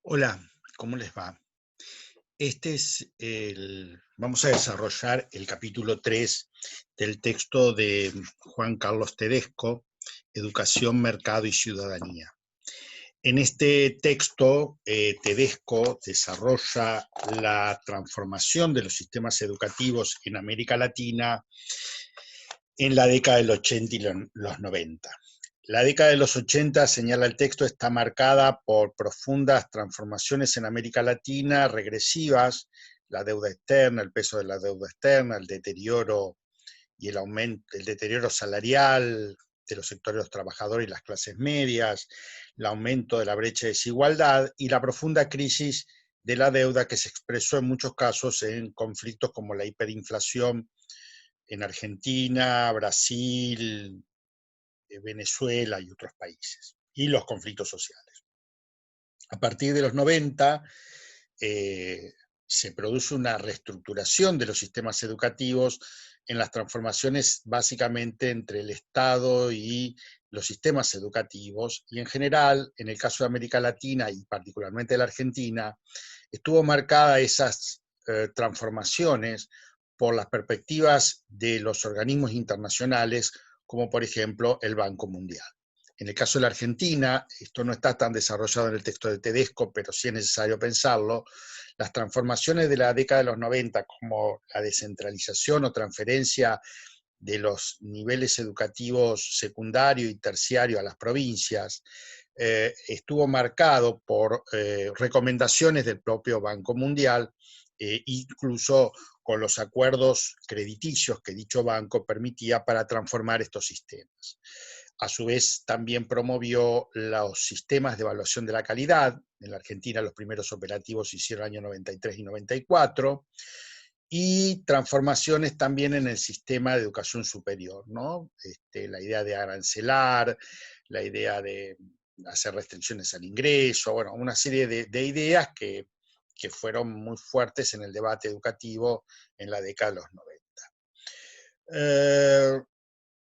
Hola, ¿cómo les va? Vamos a desarrollar el capítulo 3 del texto de Juan Carlos Tedesco, Educación, Mercado y Ciudadanía. En este texto, Tedesco desarrolla la transformación de los sistemas educativos en América Latina en la década del 80 y los 90. La década de los 80, señala el texto, está marcada por profundas transformaciones en América Latina, regresivas, la deuda externa, el peso de la deuda externa, el deterioro y el aumento, el deterioro salarial de los sectores de los trabajadores y las clases medias, el aumento de la brecha de desigualdad y la profunda crisis de la deuda que se expresó en muchos casos en conflictos como la hiperinflación en Argentina, Brasil, Venezuela y otros países, y los conflictos sociales. A partir de los 90 se produce una reestructuración de los sistemas educativos en las transformaciones básicamente entre el Estado y los sistemas educativos, y en general, en el caso de América Latina y particularmente de la Argentina, estuvo marcada esas transformaciones por las perspectivas de los organismos internacionales, como por ejemplo el Banco Mundial. En el caso de la Argentina, esto no está tan desarrollado en el texto de Tedesco, pero sí es necesario pensarlo, las transformaciones de la década de los 90, como la descentralización o transferencia de los niveles educativos secundario y terciario a las provincias, estuvo marcado por recomendaciones del propio Banco Mundial, incluso con los acuerdos crediticios que dicho banco permitía para transformar estos sistemas. A su vez, también promovió los sistemas de evaluación de la calidad. En la Argentina los primeros operativos se hicieron en el año 93 y 94, y transformaciones también en el sistema de educación superior, ¿no? La idea de arancelar, la idea de hacer restricciones al ingreso, bueno, una serie de ideas que fueron muy fuertes en el debate educativo en la década de los 90.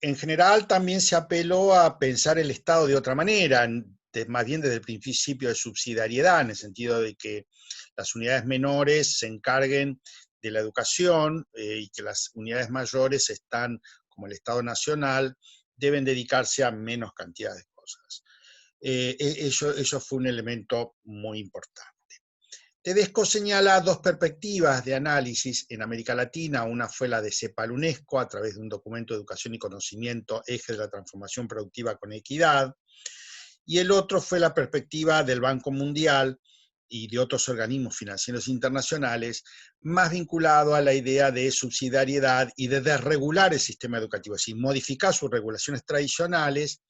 En general también se apeló a pensar el Estado de otra manera, más bien desde el principio de subsidiariedad, en el sentido de que las unidades menores se encarguen de la educación, y que las unidades mayores están, como el Estado Nacional, deben dedicarse a menos cantidad de cosas. Eso fue un elemento muy importante. Tedesco señala dos perspectivas de análisis en América Latina. Una fue la de CEPAL UNESCO, a través de un documento de educación y conocimiento, eje de la transformación productiva con equidad, y el otro fue la perspectiva del Banco Mundial y de otros organismos financieros internacionales, más vinculado a la idea de subsidiariedad y de desregular el sistema educativo, es decir, modificar sus regulaciones tradicionales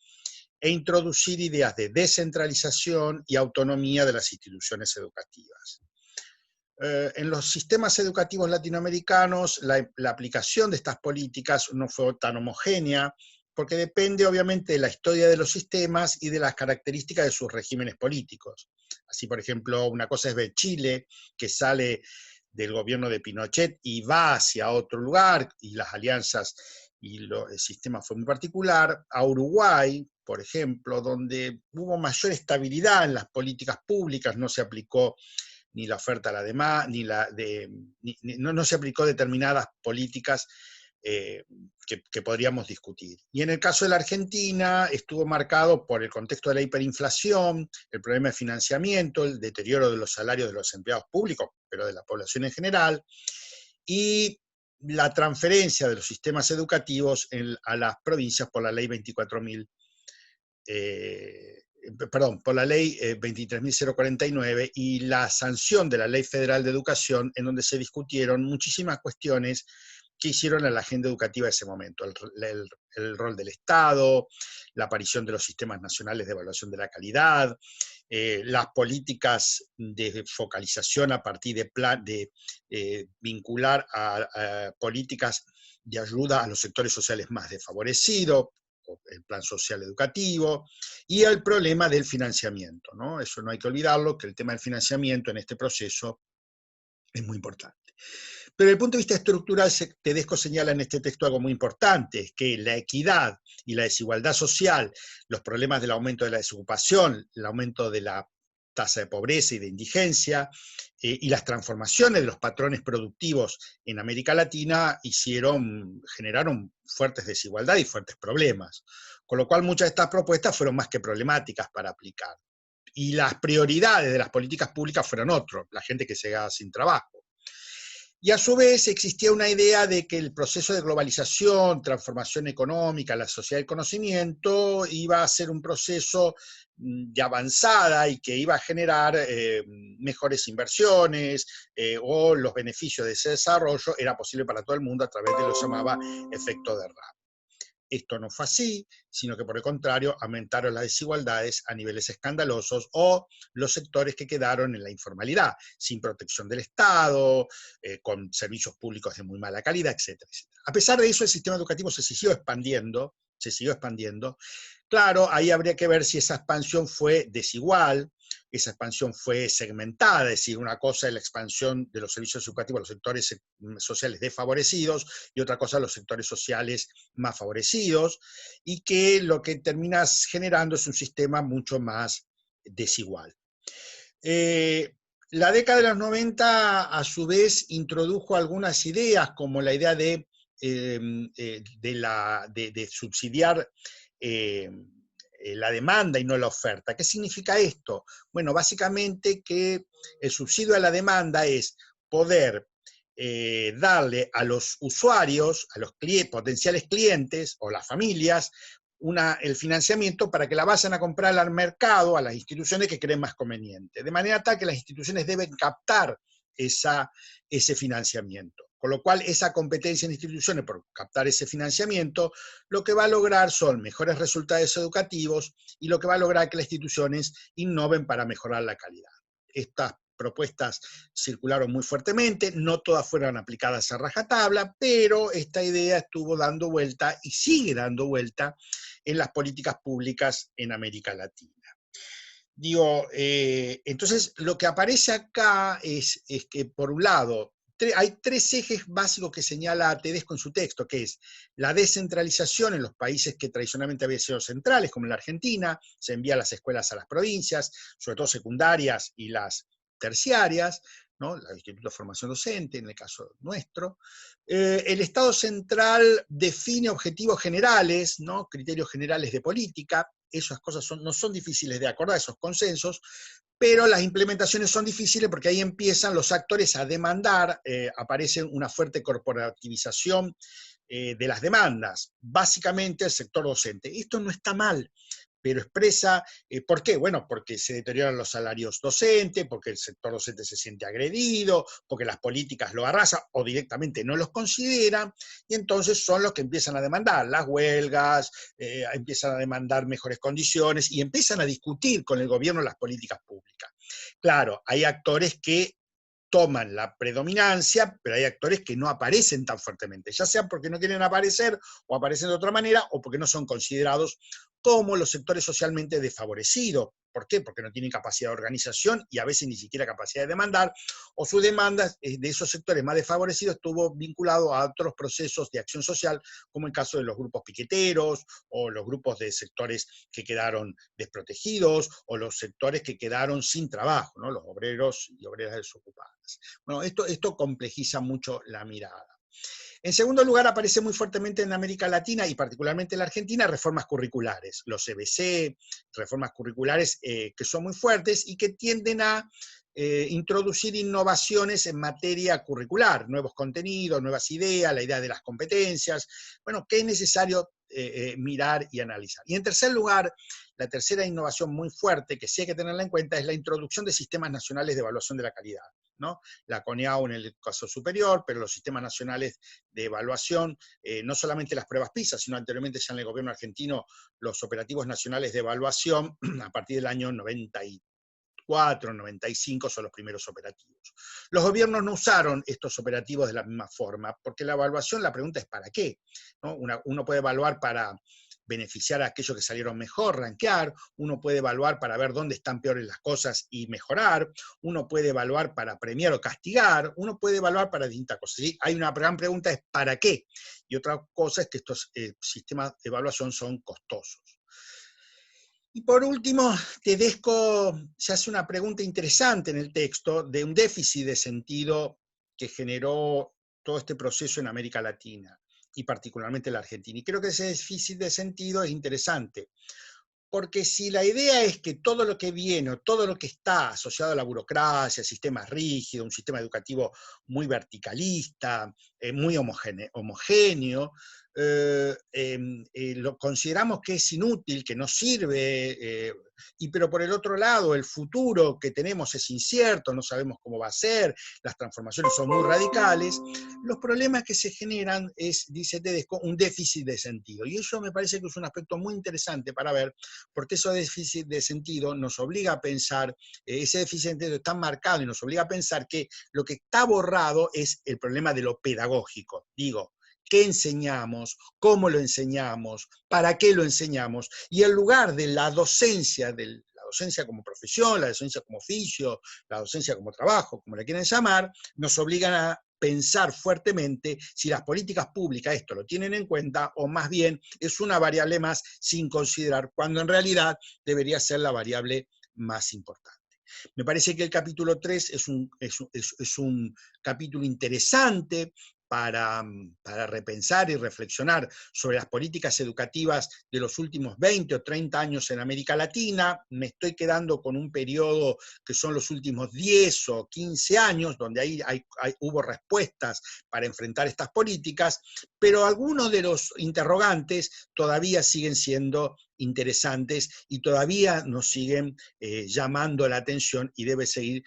e introducir ideas de descentralización y autonomía de las instituciones educativas. En los sistemas educativos latinoamericanos, la aplicación de estas políticas no fue tan homogénea, porque depende obviamente de la historia de los sistemas y de las características de sus regímenes políticos. Así, por ejemplo, una cosa es ver Chile, que sale del gobierno de Pinochet y va hacia otro lugar, y las alianzas y el sistema fue muy particular. A Uruguay, por ejemplo, donde hubo mayor estabilidad en las políticas públicas, no se aplicó ni la oferta a la demás, no se aplicó determinadas políticas que podríamos discutir. Y en el caso de la Argentina estuvo marcado por el contexto de la hiperinflación, el problema de financiamiento, el deterioro de los salarios de los empleados públicos, pero de la población en general, y la transferencia de los sistemas educativos a las provincias por la ley 24.000, por la ley 23.049 y la sanción de la Ley Federal de Educación, en donde se discutieron muchísimas cuestiones que hicieron a la agenda educativa de ese momento. El rol del Estado, la aparición de los sistemas nacionales de evaluación de la calidad, las políticas de focalización a partir de vincular a políticas de ayuda a los sectores sociales más desfavorecidos, el plan social educativo, y el problema del financiamiento, ¿no? Eso no hay que olvidarlo, que el tema del financiamiento en este proceso es muy importante. Pero desde el punto de vista estructural, Tedesco señala en este texto algo muy importante, es que la equidad y la desigualdad social, los problemas del aumento de la desocupación, el aumento de la tasa de pobreza y de indigencia, y las transformaciones de los patrones productivos en América Latina generaron fuertes desigualdades y fuertes problemas, con lo cual muchas de estas propuestas fueron más que problemáticas para aplicar. Y las prioridades de las políticas públicas fueron otras, la gente que se quedaba sin trabajo. Y a su vez existía una idea de que el proceso de globalización, transformación económica, la sociedad del conocimiento, iba a ser un proceso de avanzada y que iba a generar mejores inversiones o los beneficios de ese desarrollo era posible para todo el mundo a través de lo que se llamaba efecto derrame. Esto no fue así, sino que por el contrario aumentaron las desigualdades a niveles escandalosos o los sectores que quedaron en la informalidad, sin protección del Estado, con servicios públicos de muy mala calidad, etcétera, etcétera. A pesar de eso, el sistema educativo se siguió expandiendo. Claro, ahí habría que ver si esa expansión fue desigual, esa expansión fue segmentada, es decir, una cosa es la expansión de los servicios educativos a los sectores sociales desfavorecidos y otra cosa los sectores sociales más favorecidos, y que lo que terminas generando es un sistema mucho más desigual. La década de los 90, a su vez, introdujo algunas ideas, como la idea de subsidiar la demanda y no la oferta. ¿Qué significa esto? Bueno, básicamente que el subsidio a la demanda es poder darle a los usuarios, a los potenciales clientes o las familias, el financiamiento para que la vayan a comprar al mercado, a las instituciones que creen más conveniente. De manera tal que las instituciones deben captar ese financiamiento. Con lo cual, esa competencia en instituciones por captar ese financiamiento, lo que va a lograr son mejores resultados educativos y lo que va a lograr que las instituciones innoven para mejorar la calidad. Estas propuestas circularon muy fuertemente, no todas fueron aplicadas a rajatabla, pero esta idea estuvo dando vuelta y sigue dando vuelta en las políticas públicas en América Latina. Entonces lo que aparece acá es que, por un lado, hay tres ejes básicos que señala Tedesco en su texto, que es la descentralización en los países que tradicionalmente habían sido centrales, como en la Argentina, se envía las escuelas a las provincias, sobre todo secundarias y las terciarias, ¿no? El Instituto de Formación Docente, en el caso nuestro. El Estado central define objetivos generales, ¿no? Criterios generales de política. Esas cosas no son difíciles de acordar, esos consensos, pero las implementaciones son difíciles porque ahí empiezan los actores a demandar, aparece una fuerte corporativización de las demandas, básicamente el sector docente. Esto no está mal, pero expresa, ¿por qué? Bueno, porque se deterioran los salarios docentes, porque el sector docente se siente agredido, porque las políticas lo arrasan o directamente no los consideran, y entonces son los que empiezan a demandar las huelgas, empiezan a demandar mejores condiciones y empiezan a discutir con el gobierno las políticas públicas. Claro, hay actores que toman la predominancia, pero hay actores que no aparecen tan fuertemente, ya sea porque no quieren aparecer o aparecen de otra manera o porque no son considerados como los sectores socialmente desfavorecidos. ¿Por qué? Porque no tienen capacidad de organización y a veces ni siquiera capacidad de demandar, o su demanda de esos sectores más desfavorecidos estuvo vinculado a otros procesos de acción social, como el caso de los grupos piqueteros, o los grupos de sectores que quedaron desprotegidos, o los sectores que quedaron sin trabajo, ¿no? Los obreros y obreras desocupadas. Bueno, esto complejiza mucho la mirada. En segundo lugar, aparece muy fuertemente en América Latina y particularmente en la Argentina reformas curriculares, los CBC, reformas curriculares que son muy fuertes y que tienden a introducir innovaciones en materia curricular, nuevos contenidos, nuevas ideas, la idea de las competencias, bueno, que es necesario mirar y analizar. Y en tercer lugar, la tercera innovación muy fuerte que sí hay que tenerla en cuenta es la introducción de sistemas nacionales de evaluación de la calidad, ¿no? La CONEAU en el caso superior, pero los sistemas nacionales de evaluación, no solamente las pruebas PISA, sino anteriormente ya en el gobierno argentino los operativos nacionales de evaluación a partir del año 94, 95 son los primeros operativos. Los gobiernos no usaron estos operativos de la misma forma, porque la evaluación, la pregunta es ¿para qué? ¿No? Uno puede evaluar para beneficiar a aquellos que salieron mejor, rankear, uno puede evaluar para ver dónde están peores las cosas y mejorar, uno puede evaluar para premiar o castigar, uno puede evaluar para distintas cosas. ¿Sí? Hay una gran pregunta, es ¿para qué? Y otra cosa es que estos sistemas de evaluación son costosos. Y por último, Tedesco se hace una pregunta interesante en el texto de un déficit de sentido que generó todo este proceso en América Latina y particularmente en la Argentina. Y creo que ese déficit de sentido es interesante, porque si la idea es que todo lo que viene o todo lo que está asociado a la burocracia, sistemas rígidos, un sistema educativo muy verticalista, muy homogéneo, lo consideramos que es inútil, que no sirve, pero por el otro lado el futuro que tenemos es incierto, no sabemos cómo va a ser, las transformaciones son muy radicales, los problemas que se generan es, dice Tedesco, un déficit de sentido. Y eso me parece que es un aspecto muy interesante para ver, porque ese déficit de sentido nos obliga a pensar, ese déficit de sentido está marcado y nos obliga a pensar que lo que está borrado es el problema de lo pedagógico. Digo, ¿qué enseñamos? ¿Cómo lo enseñamos? ¿Para qué lo enseñamos? Y en lugar de la docencia como profesión, la docencia como oficio, la docencia como trabajo, como le quieren llamar, nos obligan a pensar fuertemente si las políticas públicas esto lo tienen en cuenta o más bien es una variable más sin considerar, cuando en realidad debería ser la variable más importante. Me parece que el capítulo 3 es un capítulo interesante para repensar y reflexionar sobre las políticas educativas de los últimos 20 o 30 años en América Latina. Me estoy quedando con un periodo que son los últimos 10 o 15 años, donde ahí hubo respuestas para enfrentar estas políticas, pero algunos de los interrogantes todavía siguen siendo interesantes y todavía nos siguen llamando la atención y debe seguir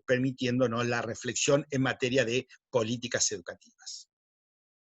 permitiéndonos la reflexión en materia de políticas educativas.